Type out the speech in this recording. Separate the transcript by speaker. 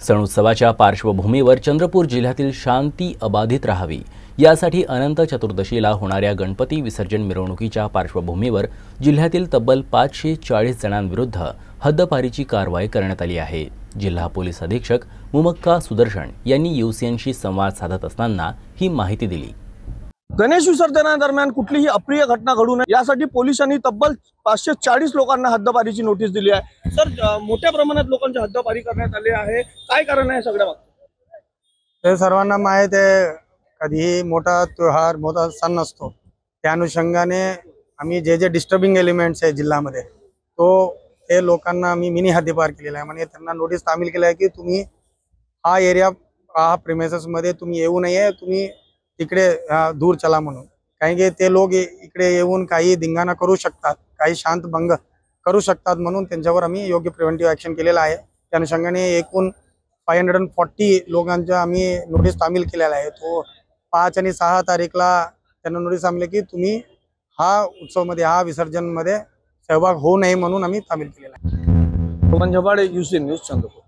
Speaker 1: सण उत्सवाच्या पार्श्वभूमीवर चंद्रपूर जिल्ह्यातील शांती अबाधित राहावी यासाठी अनंत चतुर्दशीला होणाऱ्या गणपती विसर्जन मिरवणुकीच्या पार्श्वभूमीवर जिल्ह्यातील तब्बल 540 जणांविरुद्ध हद्दपारीची कारवाई करण्यात आली आहे। जिल्हा पोलीस अधीक्षक मुमक्का सुदर्शन यांनी यूसीएनशी संवाद साधत असताना ही माहिती दिली।
Speaker 2: गणेश विसर्जनादरम्यान कुठलीही अप्रिय घटना घडू नये यासाठी पोलिसांनी तब्बल 540 लोकांना हद्दपारीची नोटीस दिली आहे। सर, मोठ्या प्रमाणात लोकांची हद्दपारी करण्यात आली आहे, काय कारण आहे सगळ्या मागचं?
Speaker 3: ते सर्वांना माहित आहे, कधीही मोठा त्योहार मोठा सण नसतो, त्या अनुषंगाने आम्ही जे डिस्टर्बिंग एलिमेंट्स आहे जिल्ह्यामध्ये ते लोकांना आम्ही मिनी हद्दपार केलेला आहे। म्हणजे त्यांना नोटीस तामील केलं आहे की तुम्ही हा एरिया हा प्रिमाइसेस मध्ये तुम्ही येऊ नये, तुम्ही तिकडे दूर चला म्हणून। कारण की ते लोक इकडे येऊन काही धिंगाणा करू शकतात, काही शांत भंग करू शकतात, म्हणून त्यांच्यावर आम्ही योग्य प्रिव्हेंटिव्ह ॲक्शन केलेला आहे। त्या अनुषंगाने एकूण 540 लोकांच्या आम्ही नोटीस तामील केलेला आहे। तो 5 आणि 6 तारीखला त्यांना नोटीस तामील की तुम्ही हा उत्सवमध्ये हा विसर्जन मध्ये सहभाग होऊ नये म्हणून आम्ही तामील केलेला आहे।
Speaker 2: Rohan Jhabade, UCN news, Chandrapur.